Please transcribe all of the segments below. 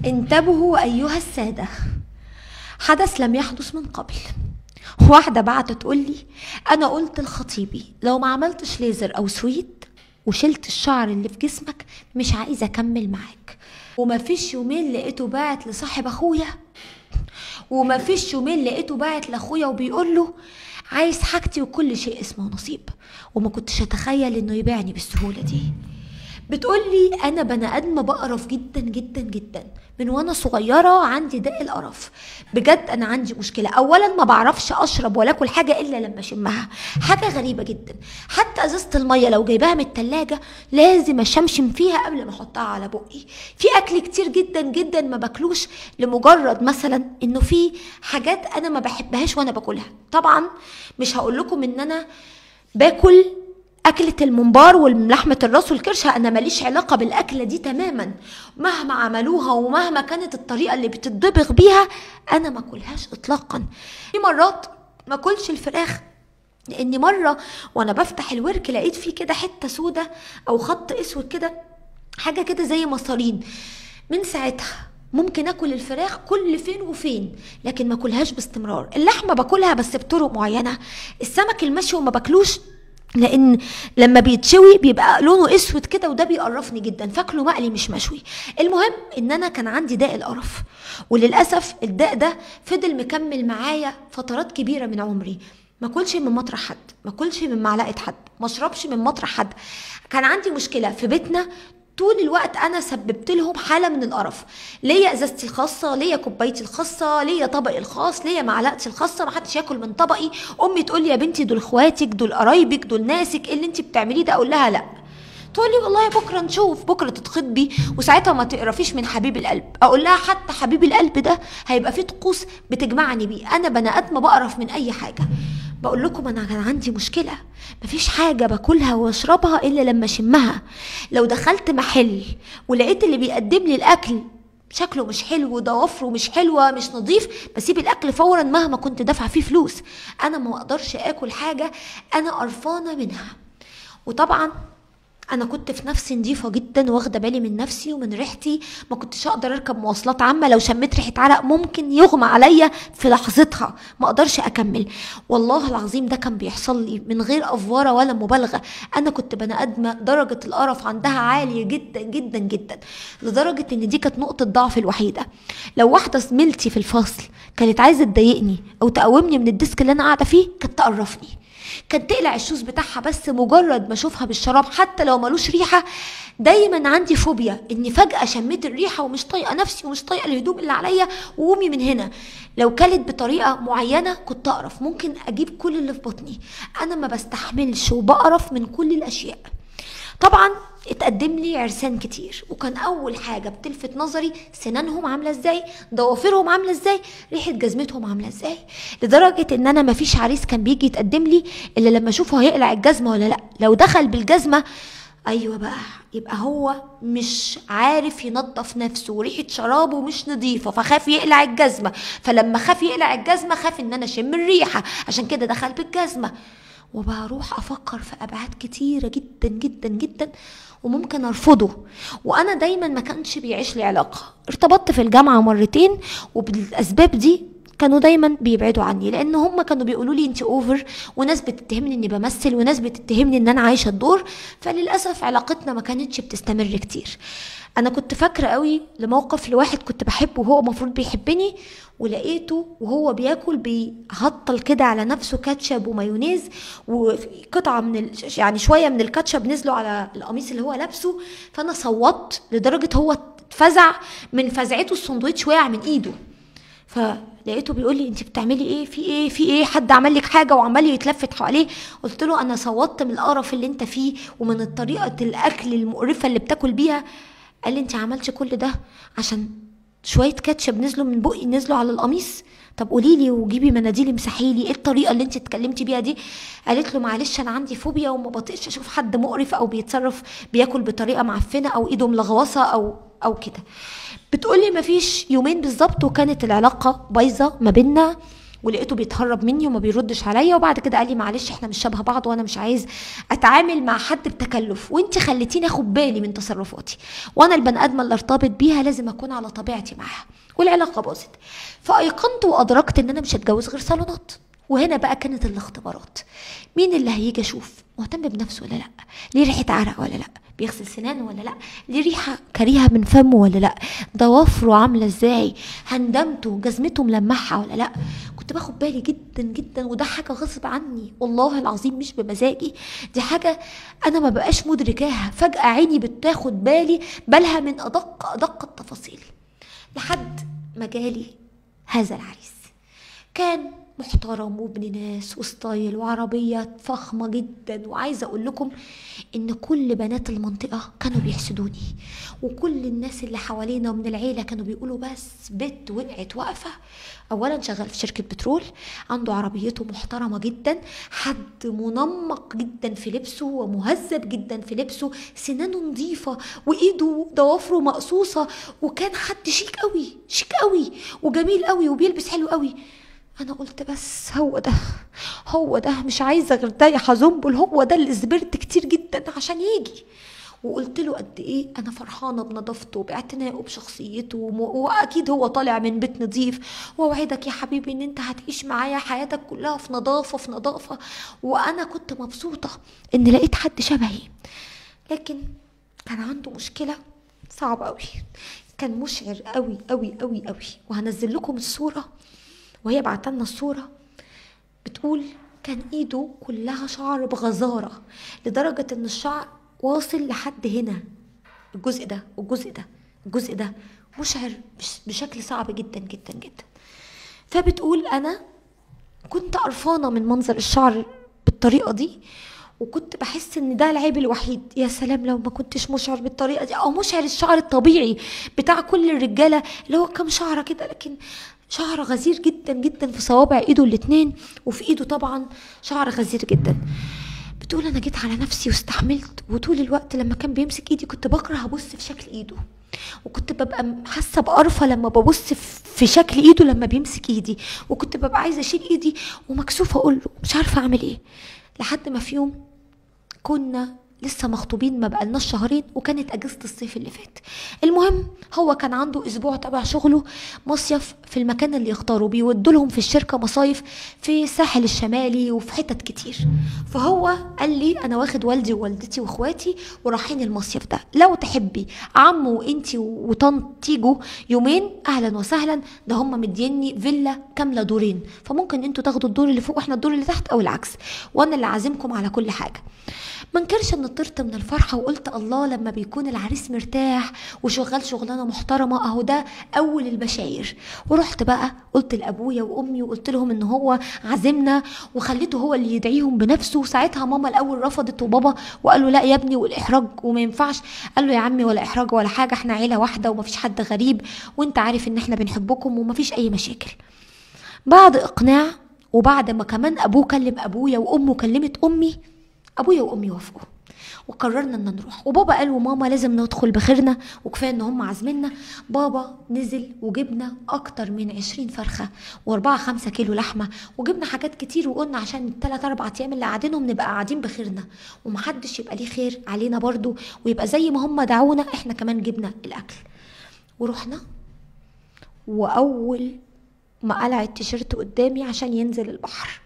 انتبهوا أيها السادة، حدث لم يحدث من قبل. واحدة بعتت تقول لي أنا قلت لخطيبي لو ما عملتش ليزر أو سويت وشلت الشعر اللي في جسمك مش عايزة أكمل معاك. ومفيش يومين لقيته باعت لصاحب أخويا، ومفيش يومين لقيته باعت لأخويا وبيقول له عايز حاجتي وكل شيء اسمه نصيب. وما كنتش أتخيل إنه يبيعني بالسهولة دي. بتقول لي انا بني ادمه بقرف جدا جدا جدا من وانا صغيره، عندي داء القرف بجد. انا عندي مشكله، اولا ما بعرفش اشرب ولا اكل حاجه الا لما اشمها، حاجه غريبه جدا. حتى ازازه الميه لو جايباها من التلاجة لازم اشمشم فيها قبل ما احطها على بقي. في اكل كتير جدا جدا ما باكلوش لمجرد مثلا انه في حاجات انا ما بحبهاش وانا باكلها. طبعا مش هقول لكم ان انا باكل أكلة الممبار واللحمة الراس والكرشة، أنا ماليش علاقة بالأكلة دي تماما، مهما عملوها ومهما كانت الطريقة اللي بتتطبخ بيها أنا ما أكلهاش إطلاقا. في مرات ما أكلش الفراخ لأني مرة وأنا بفتح الورك لقيت فيه كده حتة سودة أو خط أسود كده، حاجة كده زي مصارين. من ساعتها ممكن اكل الفراخ كل فين وفين لكن ما اكلهاش باستمرار. اللحمه باكلها بس بطرق معينه. السمك المشوي ما باكلوش لان لما بيتشوي بيبقى لونه اسود كده وده بيقرفني جدا، فاكله مقلي مش مشوي. المهم ان انا كان عندي داء القرف، وللاسف الداء ده فضل مكمل معايا فترات كبيره من عمري. ما اكلش من مطرح حد، ما اكلش من معلقه حد، ما اشربش من مطرح حد. كان عندي مشكله في بيتنا طول الوقت، انا سببت لهم حاله من القرف. ليا ازازتي الخاصه، ليا كوبايتي الخاصه، ليا طبقي الخاص، ليا معلقتي الخاصه، ما حدش ياكل من طبقي. امي تقول لي يا بنتي دول اخواتك، دول قرايبك، دول ناسك، ايه اللي انت بتعمليه ده؟ اقول لها لا. تقول لي والله بكره نشوف، بكره تتخطبي وساعتها ما تقرفيش من حبيب القلب. اقول لها حتى حبيب القلب ده هيبقى فيه طقوس بتجمعني بيه، انا بني ادمه بقرف من اي حاجه. بقول لكم انا كان عندي مشكله، مفيش حاجه باكلها واشربها الا لما اشمها. لو دخلت محل ولقيت اللي بيقدم لي الاكل شكله مش حلو، ضوافره مش حلوه، مش نظيف، بسيب الاكل فورا مهما كنت دافعه فيه فلوس. انا ما اقدرش اكل حاجه انا قرفانه منها. وطبعا انا كنت في نفسي نظيفه جدا واخده بالي من نفسي ومن ريحتي، ما كنتش اقدر اركب مواصلات عامه لو شميت ريحه عرق ممكن يغمى عليا في لحظتها، ما اقدرش اكمل. والله العظيم ده كان بيحصل لي من غير افوره ولا مبالغه. انا كنت بني ادمه درجه القرف عندها عاليه جدا جدا جدا، لدرجه ان دي كانت نقطه ضعفي الوحيده. لو واحده زميلتي في الفصل كانت عايزه تضايقني او تقومني من الديسك اللي انا قاعده فيه كانت تقرفني، كانت تقلع الشوز بتاعها بس مجرد ما اشوفها بالشراب حتى لو ملوش ريحه. دايما عندي فوبيا اني فجاه شميت الريحه ومش طايقه نفسي ومش طايقه الهدوم اللي عليا وقومي من هنا. لو كلت بطريقه معينه كنت اقرف، ممكن اجيب كل اللي في بطني. انا ما بستحملش وبقرف من كل الاشياء. طبعا اتقدم لي عرسان كتير، وكان اول حاجه بتلفت نظري سنانهم عامله ازاي، ضوافرهم عامله ازاي، ريحه جزمتهم عامله ازاي. لدرجه ان انا مفيش عريس كان بيجي يتقدم لي الا لما اشوفه هيقلع الجزمه ولا لا. لو دخل بالجزمه ايوه بقى يبقى هو مش عارف ينظف نفسه وريحه شرابه مش نظيفه فخاف يقلع الجزمه، فلما خاف يقلع الجزمه خاف ان انا اشم الريحه عشان كده دخل بالجزمه. وبروح افكر في ابعاد كتيره جدا جدا جدا وممكن ارفضه. وانا دايما ما كانش بيعيش لي علاقه. ارتبطت في الجامعه مرتين وبالاسباب دي كانوا دايما بيبعدوا عني، لان هم كانوا بيقولوا لي انت اوفر، وناس بتتهمني اني بمثل، وناس بتتهمني ان انا عايشه الدور. فللاسف علاقتنا ما كانتش بتستمر كتير. انا كنت فاكره قوي لموقف لواحد كنت بحبه وهو المفروض بيحبني، ولقيته وهو بياكل بيهطل كده على نفسه كاتشب ومايونيز وقطعه من يعني شويه من الكاتشب نزلوا على القميص اللي هو لابسه. فانا صوتت لدرجه هو اتفزع، من فزعته السندوتش وقع من ايده. فلقيته بيقول لي انت بتعملي ايه؟ في ايه؟ في ايه؟ حد عمل لك حاجه؟ وعمال يتلفت حواليه. قلت له انا صوتت من القرف اللي انت فيه ومن طريقه الاكل المقرفه اللي بتاكل بيها. قال لي انت عملتش كل ده عشان شويه كاتشب نزلوا من بقي نزلوا على القميص؟ طب قولي لي وجيبي مناديل امسحي لي، ايه الطريقه اللي انت اتكلمتي بيها دي؟ قالت له معلش انا عندي فوبيا وما بطيقش اشوف حد مقرف او بيتصرف بياكل بطريقه معفنه او ايده ملغوصه او كده. بتقولي مفيش يومين بالظبط وكانت العلاقه بايظه ما بيننا، ولقيته بيتهرب مني وما بيردش عليا، وبعد كده قال لي معلش احنا مش شبه بعض وانا مش عايز اتعامل مع حد بتكلف، وانت خليتيني اخد بالي من تصرفاتي، وانا البني ادمه اللي ارتبط بيها لازم اكون على طبيعتي معاها، والعلاقه باظت. فايقنت وادركت ان انا مش هتجوز غير صالونات. وهنا بقى كانت الاختبارات، مين اللي هيجي اشوف مهتم بنفسه ولا لا، ليه ريحه عرق ولا لا، بيغسل سنانه ولا لا، ليه ريحه كريهه من فمه ولا لا، ضوافره عامله ازاي، هندمته جزمته ملمعها ولا لا. كنت باخد بالي جدا جدا، وده حاجه غصب عني والله العظيم مش بمزاجي، دي حاجه انا ما بقاش مدركاها، فجاه عيني بتاخد بالها من ادق التفاصيل. لحد ما جالي هذا العريس، كان محترم وابن ناس وستايل وعربية فخمة جدا، وعايزة اقول لكم ان كل بنات المنطقة كانوا بيحسدوني، وكل الناس اللي حوالينا ومن العيلة كانوا بيقولوا بس بنت وقعت واقفة. اولا شغال في شركة بترول، عنده عربيته محترمة جدا، حد منمق جدا في لبسه ومهذب جدا في لبسه، سنانه نظيفة وايده ضوافره مقصوصة، وكان حد شيك قوي شيك قوي وجميل قوي وبيلبس حلو قوي. انا قلت بس هو ده مش عايزه غير ده يا حزنبل، هو ده اللي صبرت كتير جدا عشان يجي. وقلت له قد ايه انا فرحانه بنظافته وباعتنائه بشخصيته، واكيد هو طالع من بيت نظيف، واوعدك يا حبيبي ان انت هتعيش معايا حياتك كلها في نظافه في نظافه. وانا كنت مبسوطه ان لقيت حد شبهي، لكن كان عنده مشكله صعبه قوي، كان مشعر قوي قوي قوي قوي. وهنزل لكم الصوره، وهي بعتلنا الصورة بتقول كان ايده كلها شعر بغزارة، لدرجة ان الشعر واصل لحد هنا، الجزء ده والجزء ده الجزء ده مشعر بشكل صعب جدا جدا جدا. فبتقول انا كنت قرفانة من منظر الشعر بالطريقة دي، وكنت بحس ان ده العيب الوحيد. يا سلام لو ما كنتش مشعر بالطريقة دي، او مشعر الشعر الطبيعي بتاع كل الرجالة اللي هو كام شعرة كده، لكن شعر غزير جدا جدا في صوابع ايده الاتنين، وفي ايده طبعا شعر غزير جدا. بتقول انا جيت على نفسي واستحملت، وطول الوقت لما كان بيمسك ايدي كنت بكره ابص في شكل ايده، وكنت ببقى حاسه بقرفه لما ببص في شكل ايده لما بيمسك ايدي، وكنت ببقى عايزه اشيل ايدي ومكسوفه اقول له مش عارفه اعمل ايه. لحد ما في يوم كنا لسه مخطوبين ما بقالناش شهرين، وكانت اجازه الصيف اللي فات. المهم هو كان عنده اسبوع تبع شغله مصيف في المكان اللي يختاروا، بيودوا لهم في الشركه مصايف في الساحل الشمالي وفي حتت كتير. فهو قال لي انا واخد والدي ووالدتي واخواتي ورايحين المصيف ده، لو تحبي عمو وانتي وطنط تيجوا يومين اهلا وسهلا، ده هم مديني فيلا كامله دورين، فممكن انتوا تاخدوا الدور اللي فوق واحنا الدور اللي تحت او العكس، وانا اللي عازمكم على كل حاجه. ما انكرش ان طرت من الفرحه، وقلت الله لما بيكون العريس مرتاح وشغال شغلانه محترمه اهو ده اول البشاير. ورحت بقى قلت لابويا وامي وقلت لهم ان هو عازمنا، وخليته هو اللي يدعيهم بنفسه. وساعتها ماما الاول رفضت وبابا وقالوا لا يا ابني والاحراج وما ينفعش. قال له يا عمي ولا احراج ولا حاجه، احنا عيله واحده ومفيش حد غريب، وانت عارف ان احنا بنحبكم ومفيش اي مشاكل. بعد اقناع، وبعد ما كمان ابوه كلم ابويا وامه كلمت امي، ابويا وامي وافقوا وقررنا ان نروح. وبابا قال وماما لازم ندخل بخيرنا وكفايه ان هم عازميننا. بابا نزل وجبنا اكتر من 20 فرخه و4-5 كيلو لحمه، وجبنا حاجات كتير، وقلنا عشان ال3-4 ايام اللي قاعدينهم نبقى قاعدين بخيرنا ومحدش يبقى ليه خير علينا برضو، ويبقى زي ما هم دعونا احنا كمان جبنا الاكل. ورحنا، واول ما قلع التيشيرت قدامي عشان ينزل البحر،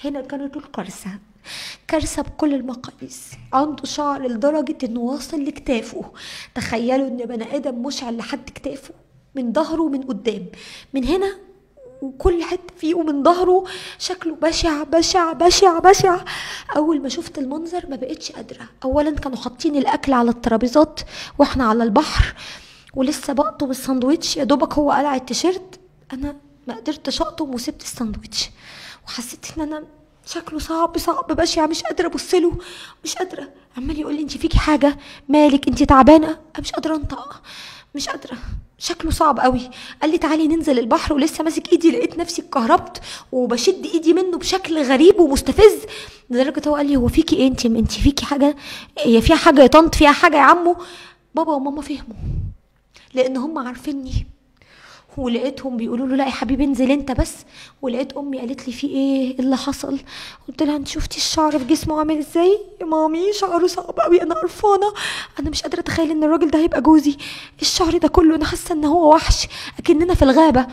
هنا كانت الكارثه، كارثه بكل المقاييس. عنده شعر لدرجه انه واصل لكتافه، تخيلوا ان بني ادم مشعل لحد كتافه، من ظهره ومن قدام، من هنا وكل حته فيه، ومن ظهره شكله بشع بشع بشع بشع. اول ما شفت المنظر ما بقتش قادره. اولا كانوا حاطين الاكل على الترابيزات واحنا على البحر، ولسه بقطم الساندوتش، يا دوبك هو قلع التيشيرت انا ما قدرتش اقطم وسبت الساندوتش، وحسيت ان انا شكله صعب بشع، مش قادره ابص له، مش قادره. عمال يقول لي انت فيكي حاجه، مالك، انت تعبانه؟ انا مش قادره انطق، مش قادره، شكله صعب قوي. قال لي تعالي ننزل البحر، ولسه ماسك ايدي لقيت نفسي اتكهربت وبشد ايدي منه بشكل غريب ومستفز، لدرجه هو قال لي هو فيكي ايه؟ انت فيكي حاجه؟ هي فيها حاجه يا طنط؟ فيها حاجه يا عمو؟ بابا وماما فهموا لان هم عارفيني، ولقيتهم بيقولوا له لا يا حبيبي انزل انت بس. ولقيت امي قالت لي في ايه اللي حصل؟ قلت لها انت شفتي الشعر في جسمه عامل ازاي يا مامي؟ شعره صعب قوي، انا قرفانه، انا مش قادره اتخيل ان الراجل ده هيبقى جوزي. الشعر ده كله انا حاسه ان هو وحش، اكننا في الغابه.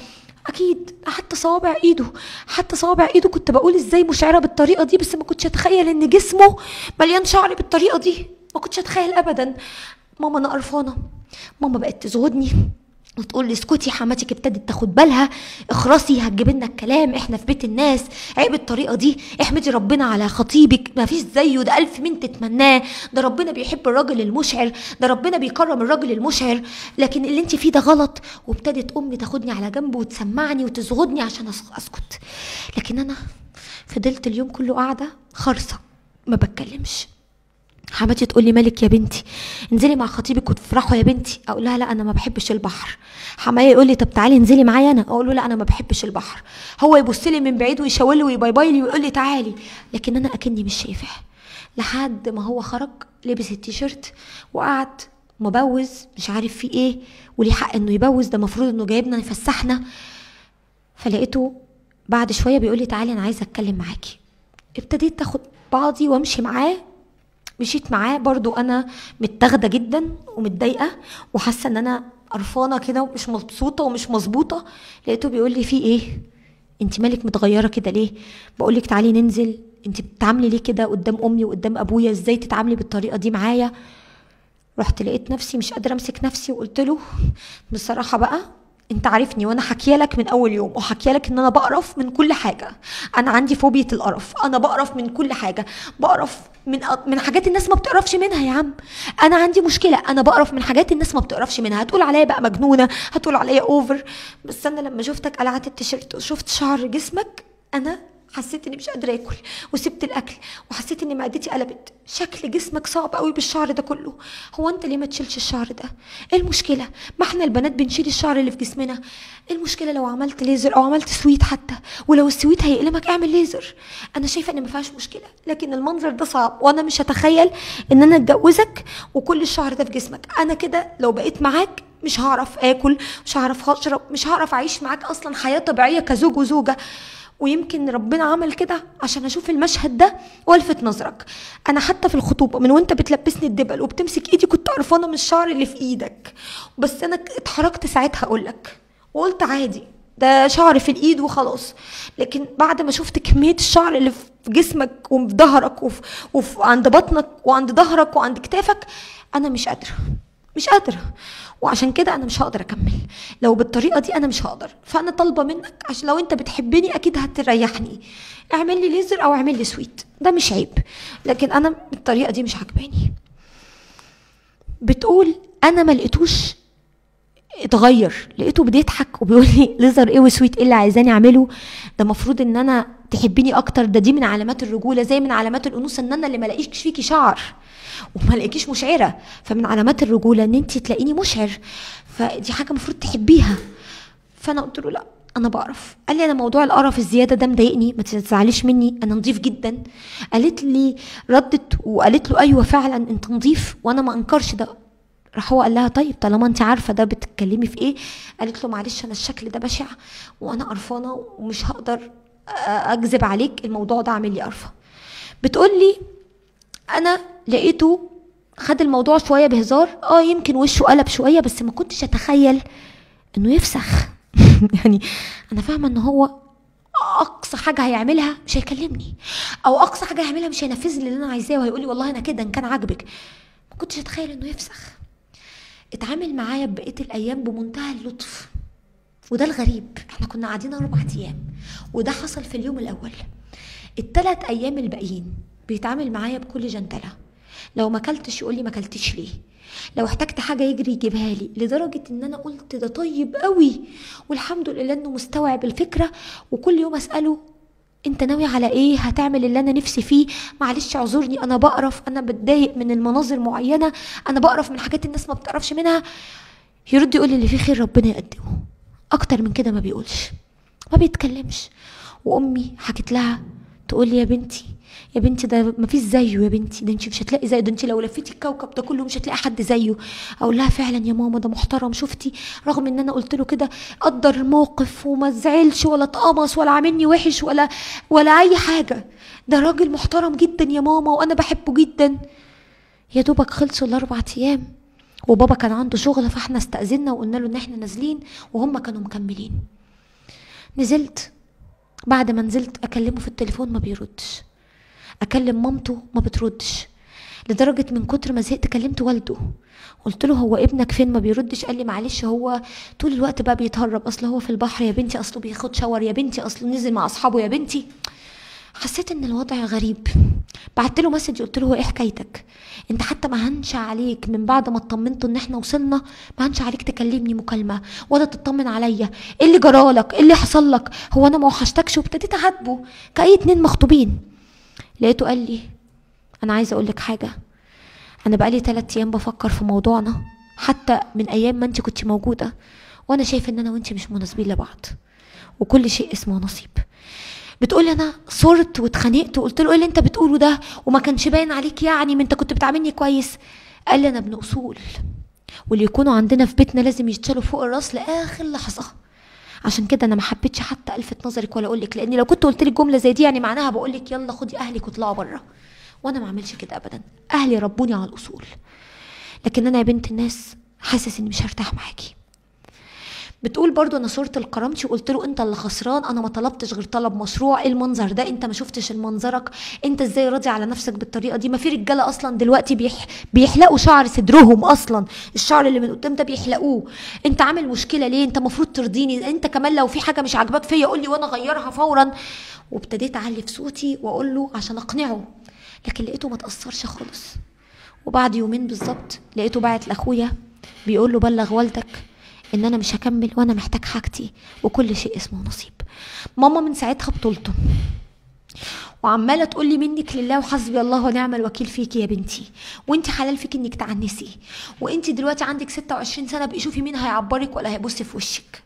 اكيد حتى صوابع ايده، حتى صوابع ايده كنت بقول ازاي مشعره بالطريقه دي، بس ما كنتش اتخيل ان جسمه مليان شعر بالطريقه دي، ما كنتش اتخيل ابدا. ماما انا قرفانه. ماما بقت تزودني وتقول لي اسكتي، حماتك ابتدت تاخد بالها، اخرسي هتجيب لنا الكلام، احنا في بيت الناس، عيب الطريقه دي، احمدي ربنا على خطيبك، ما فيش زيه، ده الف من تتمناه، ده ربنا بيحب الراجل المشعر، ده ربنا بيكرم الراجل المشعر، لكن اللي انت فيه ده غلط. وابتدت امي تاخدني على جنب وتسمعني وتزغدني عشان اسكت. لكن انا فضلت اليوم كله قاعده خرصه ما بتكلمش. حماتي تقول لي مالك يا بنتي، انزلي مع خطيبك وتفرحوا يا بنتي. اقول لها لا انا ما بحبش البحر. حماية يقول لي طب تعالي انزلي معايا انا، اقول له لا انا ما بحبش البحر. هو يبص لي من بعيد ويشاور لي ويباي لي ويقول لي تعالي، لكن انا اكني مش شايفاه. لحد ما هو خرج لبس التيشيرت وقعد مبوز مش عارف فيه ايه، وليه حق انه يبوز، ده المفروض انه جايبنا يفسحنا. فلقيته بعد شويه بيقول لي تعالي انا عايزه اتكلم معاكي. ابتديت تاخد بعضي وامشي معاه. مشيت معاه برضو انا متاخده جدا ومتضايقه وحاسه ان انا قرفانه كده ومش مبسوطه ومش مظبوطه. لقيته بيقول لي في ايه، انت مالك متغيره كده ليه؟ بقول لك تعالي ننزل، انت بتتعاملي ليه كده قدام امي وقدام ابويا؟ ازاي تتعاملي بالطريقه دي معايا؟ رحت لقيت نفسي مش قادره امسك نفسي وقلت له بصراحه بقى انت عارفني وانا حكيه لك من اول يوم، وحكيه لك ان انا بقرف من كل حاجه، انا عندي فوبيا القرف، انا بقرف من كل حاجه، بقرف من حاجات الناس ما بتقرفش منها يا عم. انا عندي مشكله، انا بقرف من حاجات الناس ما بتقرفش منها. هتقول عليا بقى مجنونه، هتقول عليا اوفر، بس انا لما شفتك قلعت التيشيرت وشفت شعر جسمك انا حسيت اني مش قادره اكل وسبت الاكل، وحسيت ان معدتي قلبت. شكل جسمك صعب قوي بالشعر ده كله. هو انت ليه ما تشيلش الشعر ده؟ ايه المشكله؟ ما احنا البنات بنشيل الشعر اللي في جسمنا. ايه المشكله لو عملت ليزر او عملت سويت حتى؟ ولو السويت هيألمك اعمل ليزر، انا شايفه ان ما فيهاش مشكله. لكن المنظر ده صعب، وانا مش هتخيل ان انا اتجوزك وكل الشعر ده في جسمك. انا كده لو بقيت معاك مش هعرف اكل، مش هعرف اشرب، مش هعرف اعيش معاك اصلا حياه طبيعيه كزوج وزوجه. ويمكن ربنا عمل كده عشان اشوف المشهد ده والفت نظرك. انا حتى في الخطوبه من وانت بتلبسني الدبل وبتمسك ايدي كنت قرفانه من الشعر اللي في ايدك، بس انا اتحركت ساعتها اقولك وقلت عادي ده شعر في الايد وخلاص. لكن بعد ما شفت كميه الشعر اللي في جسمك وفي ظهرك وفي عند بطنك وعند ظهرك وعند كتافك، انا مش قادره، مش قادره. وعشان كده انا مش هقدر اكمل لو بالطريقه دي، انا مش هقدر. فانا طالبه منك عشان لو انت بتحبني اكيد هتريحني، اعمل لي ليزر او اعمل لي سويت، ده مش عيب، لكن انا بالطريقه دي مش عجباني. بتقول انا ما لقيتوش اتغير، لقيته بيضحك وبيقول لي ليزر ايه وسويت ايه اللي عايزاني اعمله؟ ده المفروض ان انا تحبيني اكتر، ده دي من علامات الرجوله زي من علامات الانوثه ان انا اللي ما الاقيش فيكي شعر وما الاقيكيش مشعره، فمن علامات الرجوله ان انت تلاقيني مشعر، فدي حاجه المفروض تحبيها. فانا قلت له لا انا بقرف. قال لي انا موضوع القرف الزياده ده مضايقني، ما تزعليش مني انا نظيف جدا. قالت لي ردت وقالت له ايوه فعلا انت نظيف وانا ما انكرش ده. راح هو قال لها طيب طالما انت عارفه ده بتتكلمي في ايه؟ قالت له معلش انا الشكل ده بشع وانا قرفانه ومش هقدر اكذب عليك، الموضوع ده عامل لي قرفه. بتقول لي انا لقيته خد الموضوع شويه بهزار، يمكن وشه قلب شويه، بس ما كنتش اتخيل انه يفسخ يعني انا فاهمه ان هو اقصى حاجه هيعملها مش هيكلمني، او اقصى حاجه هيعملها مش هينفذ لي اللي انا عايزاه وهيقول لي والله انا كده ان كان عاجبك. ما كنتش اتخيل انه يفسخ. اتعامل معايا بقيه الايام بمنتهى اللطف، وده الغريب. احنا كنا قاعدين 4 ايام وده حصل في اليوم الاول. ال3 ايام الباقيين بيتعامل معايا بكل جنتله. لو ما اكلتش يقول لي ما اكلتيش ليه، لو احتجت حاجه يجري يجيبها لي، لدرجه ان انا قلت ده طيب قوي والحمد لله انه مستوعب الفكره. وكل يوم اساله انت ناوي على ايه؟ هتعمل اللي انا نفسي فيه؟ معلش اعذرني انا بقرف، انا بتضايق من المناظر معينه، انا بقرف من حاجات الناس ما بتقرفش منها. يرد يقول لي اللي فيه خير ربنا يقدمه، اكتر من كده ما بيقولش، ما بيتكلمش. وامي حكت لها تقول لي يا بنتي يا بنتي ده مفيش زيه، يا بنتي ده انت مش هتلاقي زيه، ده انت لو لفيتي الكوكب ده كله مش هتلاقي حد زيه. اقول لها فعلا يا ماما ده محترم، شفتي رغم ان انا قلت له كده قدر الموقف وما زعلش ولا اتقمص ولا عاملني وحش ولا اي حاجه، ده راجل محترم جدا يا ماما وانا بحبه جدا. يا دوبك خلصوا ال4 ايام وبابا كان عنده شغل، فاحنا استأذنا وقلنا له ان احنا نازلين وهم كانوا مكملين. نزلت، بعد ما نزلت اكلمه في التليفون ما بيردش، اكلم مامته ما بتردش، لدرجه من كتر ما زهقت كلمت والده قلت له هو ابنك فين ما بيردش؟ قال لي معلش هو طول الوقت بقى بيتهرب، اصل هو في البحر يا بنتي، اصله بياخد شاور يا بنتي، اصله نزل مع اصحابه يا بنتي. حسيت ان الوضع غريب، بعت له مسج قلت له هو ايه حكايتك؟ انت حتى ما هنش عليك من بعد ما اطمنتوا ان احنا وصلنا، ما هنش عليك تكلمني مكالمه ولا تطمن عليا، ايه اللي جرالك؟ ايه اللي حصل لك؟ هو انا ما وحشتكش؟ وابتديت اعاتبه كاي 2 مخطوبين. لقيته قال لي انا عايزه اقول لك حاجه، انا بقالي 3 ايام بفكر في موضوعنا حتى من ايام ما انت كنت موجوده، وانا شايف ان انا وانت مش مناسبين لبعض وكل شيء اسمه نصيب. بتقولي انا صرت واتخانقت وقلت له ايه اللي انت بتقوله ده وما كانش باين عليك يعني، ما انت كنت بتعاملني كويس. قال لي انا ابن اصول واللي يكونوا عندنا في بيتنا لازم يشتغلوا فوق الراس لاخر لحظه، عشان كده انا ما حبيتش حتى الفت نظرك ولا اقول لك، لاني لو كنت قلت لك جمله زي دي يعني معناها بقول لك يلا خدي اهلك واطلعوا بره، وانا ما اعملش كده ابدا، اهلي ربوني على الاصول، لكن انا يا بنت الناس حاسس اني مش هرتاح معاكي. بتقول برضو انا صورت لكرامتي وقلت له انت اللي خسران، انا ما طلبتش غير طلب مشروع، ايه المنظر ده؟ انت ما شفتش المنظرك؟ انت ازاي راضي على نفسك بالطريقه دي؟ ما في رجاله اصلا دلوقتي بيحلقوا شعر صدرهم، اصلا الشعر اللي من قدام ده بيحلقوه، انت عامل مشكله ليه؟ انت المفروض ترضيني، انت كمان لو في حاجه مش عاجباك فيا قول لي وانا اغيرها فورا. وابتديت اعلي في صوتي واقول له عشان اقنعه، لكن لقيته ما تاثرش خالص. وبعد يومين بالظبط لقيته باعت لاخويا بيقول له بلغ والدك ان انا مش هكمل وانا محتاج حاجتي وكل شيء اسمه نصيب. ماما من ساعتها بطولته وعماله تقول لي منك لله وحسبي الله ونعم الوكيل فيكي يا بنتي، وانت حلال فيك انك تعنسي، وانت دلوقتي عندك 26 سنه بقي شوفي مين هيعبرك ولا هيبص في وشك.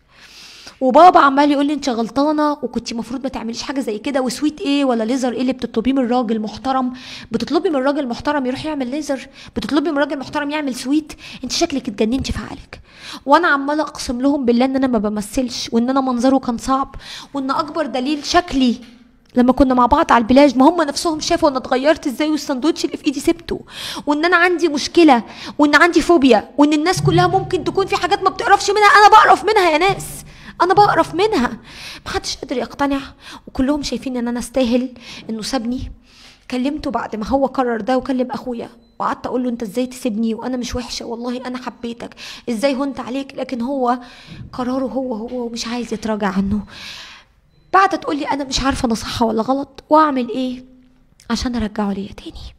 وبابا عمال يقول لي انت غلطانه وكنت المفروض ما تعمليش حاجه زي كده، وسويت ايه ولا ليزر ايه اللي بتطلبيه من راجل محترم؟ بتطلبي من راجل محترم يروح يعمل ليزر؟ بتطلبي من راجل محترم يعمل سويت؟ انت شكلك اتجننتي في عقلك. وانا عماله اقسم لهم بالله ان انا ما بمثلش، وان انا منظره كان صعب، وان اكبر دليل شكلي لما كنا مع بعض على البلاج، ما هم نفسهم شافوا انا اتغيرت ازاي والساندوتش اللي في ايدي سبته، وان انا عندي مشكله، وان عندي فوبيا، وان الناس كلها ممكن تكون في حاجات ما بتقرفش منها، انا بقرف منها يا ناس، انا بقرف منها. محدش قادر يقتنع وكلهم شايفين ان انا استاهل انه سابني. كلمته بعد ما هو قرر ده وكلم اخويا وقعدت اقول له انت ازاي تسيبني وانا مش وحشه والله انا حبيتك، ازاي هنت عليك؟ لكن هو قراره هو ومش عايز يتراجع عنه. بعد تقول لي انا مش عارفه انا صح ولا غلط واعمل ايه عشان ارجعه ليا تاني.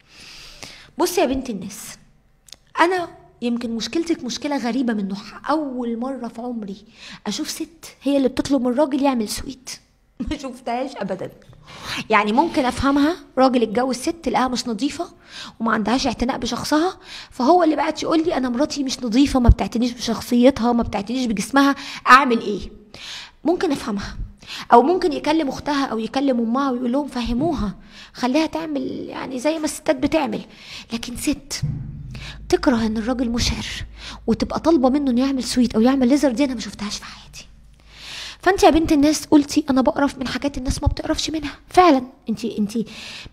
بصي يا بنت الناس، انا يمكن مشكلتك مشكله غريبه من نوعها، اول مره في عمري اشوف ست هي اللي بتطلب من راجل يعمل سويت ما شفتهاش ابدا. يعني ممكن افهمها، راجل اتجوز ست تلاقيها مش نظيفه وما عندهاش اعتناء بشخصها، فهو اللي بقت يقول لي انا مراتي مش نظيفه، ما بتعتنيش بشخصيتها، ما بتعتنيش بجسمها، اعمل ايه؟ ممكن افهمها. او ممكن يكلم اختها او يكلم امها ويقول لهم فهموها خليها تعمل يعني زي ما الستات بتعمل. لكن ست تكره ان الراجل مشعر وتبقى طالبه منه انه يعمل سويت او يعمل ليزر، دي انا ما شفتهاش في حياتي. فانت يا بنت الناس قلتي انا بقرف من حاجات الناس ما بتقرفش منها، فعلا انت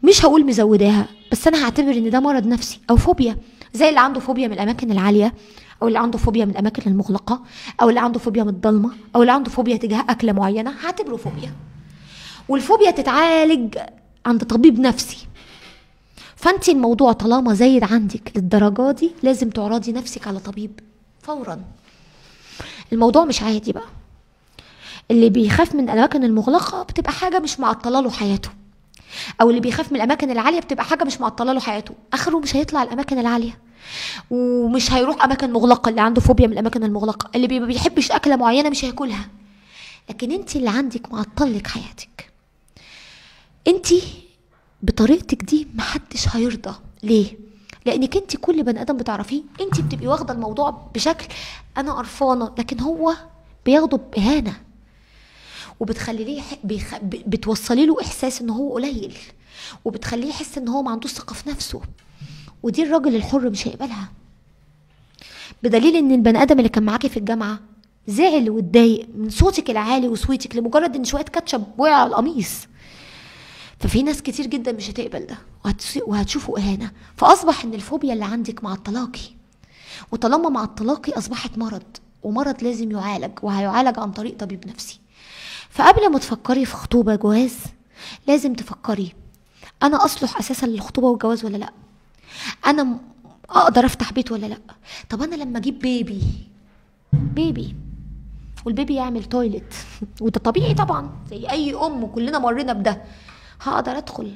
مش هقول مزوداها، بس انا هعتبر ان ده مرض نفسي او فوبيا، زي اللي عنده فوبيا من الاماكن العاليه، او اللي عنده فوبيا من الاماكن المغلقه، او اللي عنده فوبيا من الضلمه، او اللي عنده فوبيا تجاه اكله معينه، هعتبره فوبيا. والفوبيا تتعالج عند طبيب نفسي. فانت الموضوع طالما زايد عندك للدرجه دي لازم تعرضي نفسك على طبيب فورا. الموضوع مش عادي بقى. اللي بيخاف من الاماكن المغلقه بتبقى حاجه مش معطله له حياته، او اللي بيخاف من الاماكن العاليه بتبقى حاجه مش معطله له حياته، اخره مش هيطلع الاماكن العاليه ومش هيروح اماكن مغلقه. اللي عنده فوبيا من الاماكن المغلقه، اللي بيحبش اكله معينه مش هياكلها. لكن انت اللي عندك معطلك حياتك، انت بطريقتك دي محدش هيرضى. ليه؟ لانك انت كل بني ادم بتعرفيه انت بتبقي واخده الموضوع بشكل انا قرفانه، لكن هو بياخده باهانه وبتخلي ليه بتوصلي له احساس ان هو قليل. وبتخليه يحس ان هو ما عندوش ثقه في نفسه، ودي الراجل الحر مش هيقبلها. بدليل ان البني ادم اللي كان معاكي في الجامعه زعل واتضايق من صوتك العالي وصوتك لمجرد ان شويه كاتشب وقع على القميص. ففي ناس كتير جدا مش هتقبل ده وهتشوفه اهانه. فاصبح ان الفوبيا اللي عندك مع التلاقي، وطالما مع التلاقي اصبحت مرض، ومرض لازم يعالج، وهيعالج عن طريق طبيب نفسي. فقبل ما تفكري في خطوبه جواز لازم تفكري انا اصلح اساسا للخطوبه والجواز ولا لا، انا اقدر افتح بيت ولا لا. طب انا لما اجيب بيبي والبيبي يعمل تويلت وده طبيعي طبعا زي اي ام وكلنا مرينا بده، هقدر ادخل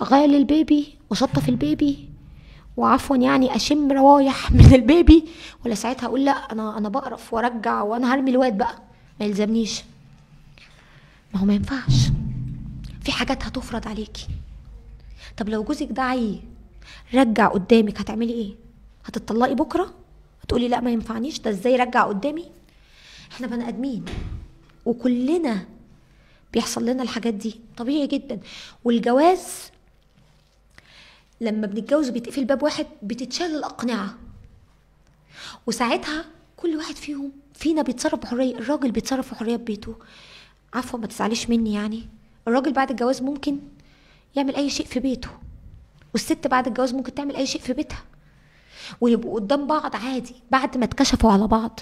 اغير البيبي واشطف البيبي وعفوا يعني اشم روايح من البيبي، ولا ساعتها اقول لا انا بقرف وارجع وانا هرمي الواد بقى ما يلزمنيش؟ ما هو ما ينفعش، في حاجات هتفرض عليكي. طب لو جوزك ده عيي رجع قدامك هتعملي ايه؟ هتطلقي بكره؟ هتقولي لا ما ينفعنيش، ده ازاي رجع قدامي؟ احنا بني ادمين وكلنا بيحصل لنا الحاجات دي، طبيعي جدا. والجواز لما بنتجوز بيتقفل باب واحد بتتشال الاقنعه، وساعتها كل واحد فينا بيتصرف بحريه. الراجل بيتصرف بحريه ببيته، عفوا ما تزعليش مني يعني، الراجل بعد الجواز ممكن يعمل اي شيء في بيته، والست بعد الجواز ممكن تعمل اي شيء في بيتها، ويبقوا قدام بعض عادي. بعد ما اتكشفوا على بعض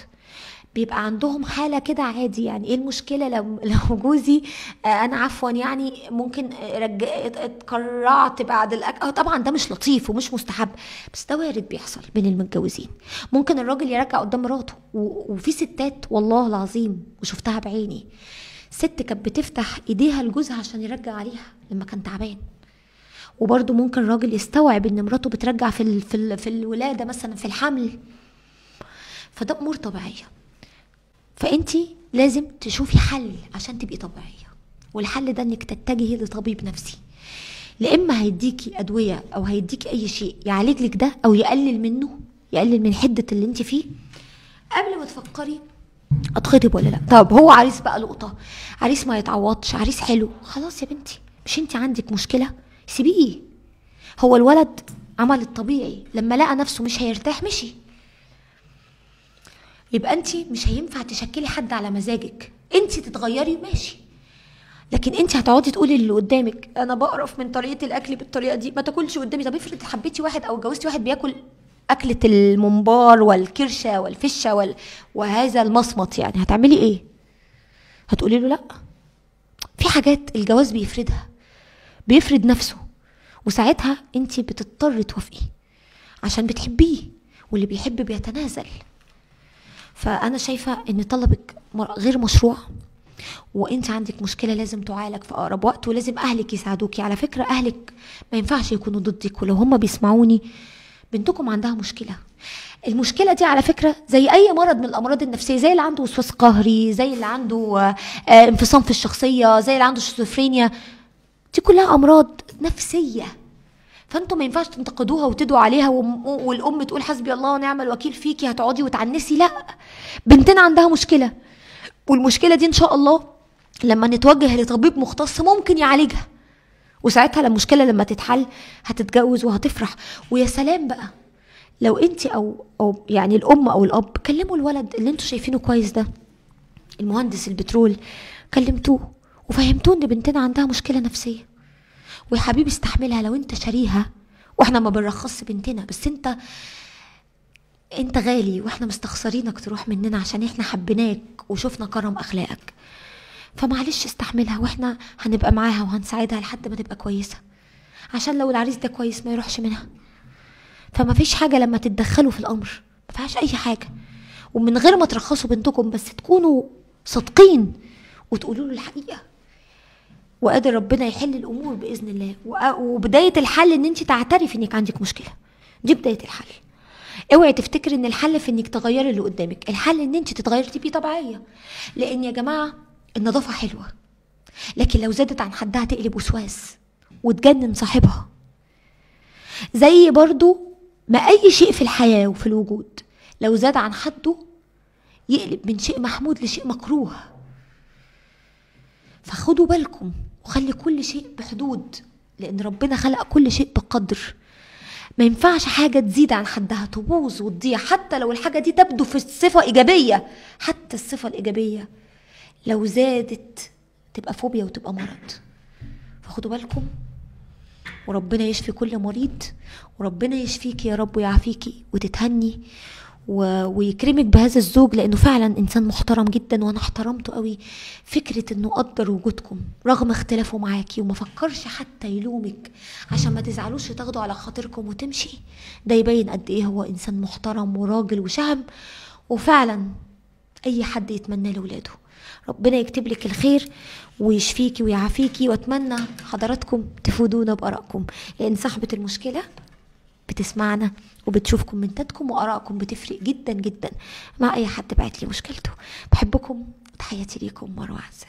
بيبقى عندهم حالة كده عادي. يعني ايه المشكلة لو جوزي انا عفوا يعني ممكن اتكرعت بعد الاكل؟ طبعا ده مش لطيف ومش مستحب، بس ده وارد بيحصل بين المتجوزين. ممكن الراجل يرجع قدام مراته، وفي ستات والله العظيم وشفتها بعيني، ست كانت بتفتح ايديها لجوزها عشان يرجع عليها لما كان تعبان. وبرضه ممكن راجل يستوعب ان مراته بترجع في الولاده مثلا في الحمل، فده امور طبيعيه. فانتي لازم تشوفي حل عشان تبقي طبيعيه، والحل ده انك تتجهي لطبيب نفسي، لا اما هيديكي ادويه او هيديكي اي شيء يعالج لك ده او يقلل منه، يقلل من حده اللي انت فيه، قبل ما تفكري اتخطب ولا لا. طب هو عريس بقى لقطه، عريس ما يتعوضش، عريس حلو، خلاص يا بنتي مش انت عندك مشكله سيبيه. هو الولد عمل الطبيعي، لما لقى نفسه مش هيرتاح مشي. يبقى انت مش هينفع تشكلي حد على مزاجك، انت تتغيري ماشي، لكن انت هتقعدي تقولي اللي قدامك انا بقرف من طريقه الاكل بالطريقه دي ما تاكلش قدامي. طب افرض حبيتي واحد او اتجوزتي واحد بياكل اكله الممبار والكرشه والفشه وهذا المصمت، يعني هتعملي ايه؟ هتقولي له لا؟ في حاجات الجواز بيفرض نفسه، وساعتها انت بتضطري توافقي عشان بتحبيه، واللي بيحب بيتنازل. فانا شايفه ان طلبك غير مشروع، وانت عندك مشكله لازم تعالج في اقرب وقت، ولازم اهلك يساعدوكي. على فكره اهلك ما ينفعش يكونوا ضدك، ولو هم بيسمعوني بنتكم عندها مشكله. المشكله دي على فكره زي اي مرض من الامراض النفسيه، زي اللي عنده وسواس قهري، زي اللي عنده انفصام في الشخصيه، زي اللي عنده شيزوفرينيا، دي كلها امراض نفسيه. فانتوا ما ينفعش تنتقدوها وتدعوا عليها والام تقول حسبي الله ونعم الوكيل فيكي هتقعدي وتعنسي. لا، بنتنا عندها مشكله، والمشكله دي ان شاء الله لما نتوجه لطبيب مختص ممكن يعالجها، وساعتها المشكله لما تتحل هتتجوز وهتفرح. ويا سلام بقى لو انت او يعني الام او الاب كلموا الولد اللي انتوا شايفينه كويس ده، المهندس البترول، كلمتوه وفهمتوه ان بنتنا عندها مشكله نفسيه، ويا حبيبي استحملها لو انت شاريها، واحنا ما بنرخصش بنتنا، بس انت غالي واحنا مستخسرينك تروح مننا عشان احنا حبيناك وشفنا كرم اخلاقك، فمعلش استحملها واحنا هنبقى معاها وهنساعدها لحد ما تبقى كويسه، عشان لو العريس ده كويس ما يروحش منها. فما فيش حاجه لما تتدخلوا في الامر، ما فيهاش اي حاجه، ومن غير ما ترخصوا بنتكم، بس تكونوا صادقين وتقولوا له الحقيقه، وقادر ربنا يحل الامور باذن الله. وبدايه الحل ان انت تعترفي انك عندك مشكله، دي بدايه الحل. اوعي تفتكري ان الحل في انك تغيري اللي قدامك، الحل ان انت تتغيري تبقي طبيعيه. لان يا جماعه النظافه حلوه، لكن لو زادت عن حدها تقلب وسواس وتجنن صاحبها. زي برضو ما اي شيء في الحياه وفي الوجود لو زاد عن حده يقلب من شيء محمود لشيء مكروه. فخدوا بالكم وخلي كل شيء بحدود، لان ربنا خلق كل شيء بقدر. ما ينفعش حاجة تزيد عن حدها تبوظ وتضيع، حتى لو الحاجة دي تبدو في الصفة إيجابية. حتى الصفة الإيجابية لو زادت تبقى فوبيا وتبقى مرض. فخدوا بالكم، وربنا يشفي كل مريض، وربنا يشفيكي يا رب ويعافيكي وتتهني ويكرمك بهذا الزوج، لانه فعلا انسان محترم جدا وانا احترمته قوي. فكرة انه قدر وجودكم رغم اختلافه معاكي وما فكرش حتى يلومك عشان ما تزعلوش تاخدوا على خاطركم وتمشي، ده يبين قد ايه هو انسان محترم وراجل وشهم. وفعلا اي حد يتمنى لولاده. ربنا يكتب لك الخير ويشفيكي ويعافيكي، واتمنى حضراتكم تفيدونا بارائكم، لان صاحبة المشكلة بتسمعنا وبتشوف كومنتاتكم وارائكم بتفرق جدا جدا مع اي حد بعت لي مشكلته. بحبكم وتحياتي ليكم مروة عزة.